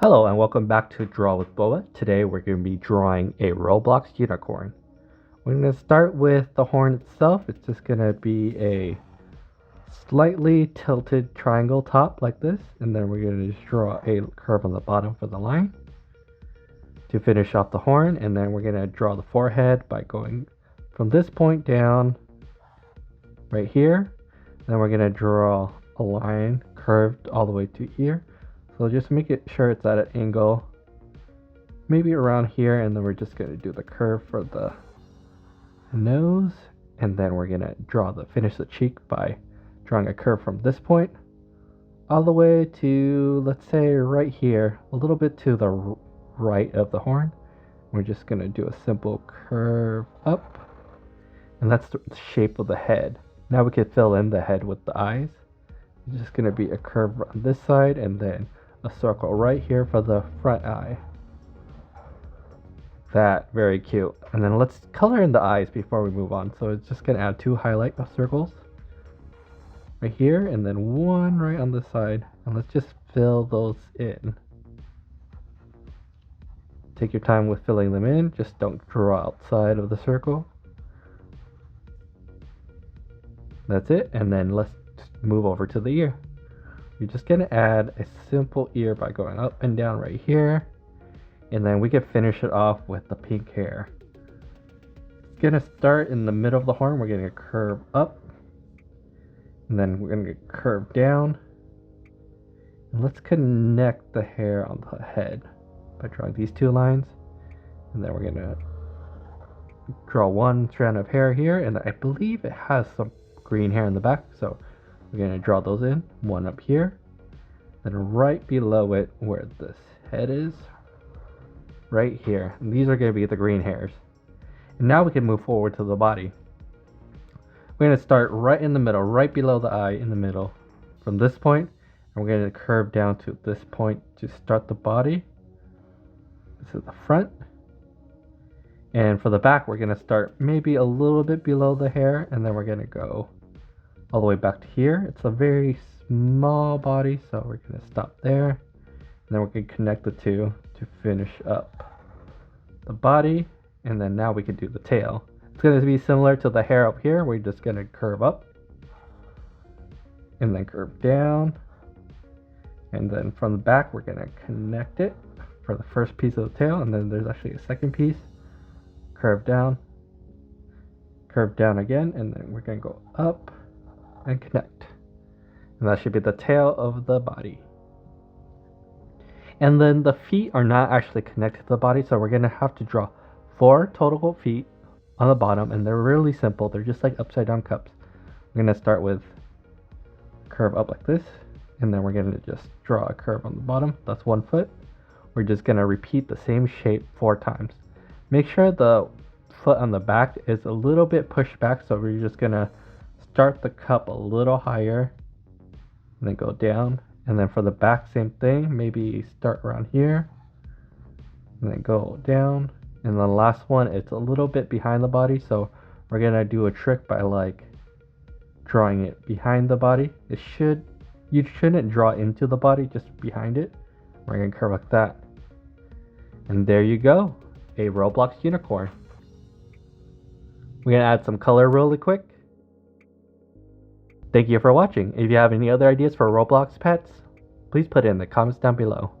Hello and welcome back to Draw with Boa. Today we're going to be drawing a Roblox unicorn. We're going to start with the horn itself. It's just going to be a slightly tilted triangle top like this, and then we're going to just draw a curve on the bottom for the line to finish off the horn, and then we're going to draw the forehead by going from this point down right here. Then we're going to draw a line curved all the way to here. So just make it sure it's at an angle, maybe around here, and then we're just going to do the curve for the nose, and then we're going to finish the cheek by drawing a curve from this point all the way to, let's say, right here, a little bit to the right of the horn. We're just going to do a simple curve up, and that's the shape of the head. Now we can fill in the head with the eyes. It's just going to be a curve on this side, and then a circle right here for the front eye. That, very cute. And then let's color in the eyes before we move on. So it's just going to add 2 highlight circles right here, and then 1 right on this side. And let's just fill those in. Take your time with filling them in. Just don't draw outside of the circle. That's it. And then let's move over to the ear. You're just going to add a simple ear by going up and down right here. And then we can finish it off with the pink hair. It's going to start in the middle of the horn. We're going to curve up. And then we're going to curve down. And let's connect the hair on the head by drawing these 2 lines. And then we're going to draw 1 strand of hair here. And I believe it has some green hair in the back. So we're going to draw those in, 1 up here, then right below it where this head is, right here. And these are going to be the green hairs. And now we can move forward to the body. We're going to start right in the middle, right below the eye in the middle, from this point, and we're going to curve down to this point to start the body. This is the front. And for the back, we're going to start maybe a little bit below the hair, and then we're going to go all the way back to here. It's a very small body, so we're going to stop there. And then we're going to connect the 2 to finish up the body. And then now we can do the tail. It's going to be similar to the hair up here. We're just going to curve up and then curve down. And then from the back, we're going to connect it for the first piece of the tail. And then there's actually a second piece. Curve down again, and then we're going to go up and connect, and that should be the tail of the body. And then the feet are not actually connected to the body, so we're going to have to draw 4 total feet on the bottom, and they're really simple. They're just like upside down cups. We're going to start with curve up like this, and then we're going to just draw a curve on the bottom. That's 1 foot. We're just going to repeat the same shape 4 times. Make sure the foot on the back is a little bit pushed back, so we're just going to start the cup a little higher and then go down. And then for the back, same thing. Maybe start around here and then go down. And the last one, it's a little bit behind the body, so we're going to do a trick by like drawing it behind the body. You shouldn't draw into the body, just behind it. We're going to curve like that. And there you go, a Roblox unicorn. We're going to add some color really quick. Thank you for watching. If you have any other ideas for Roblox pets, please put it in the comments down below.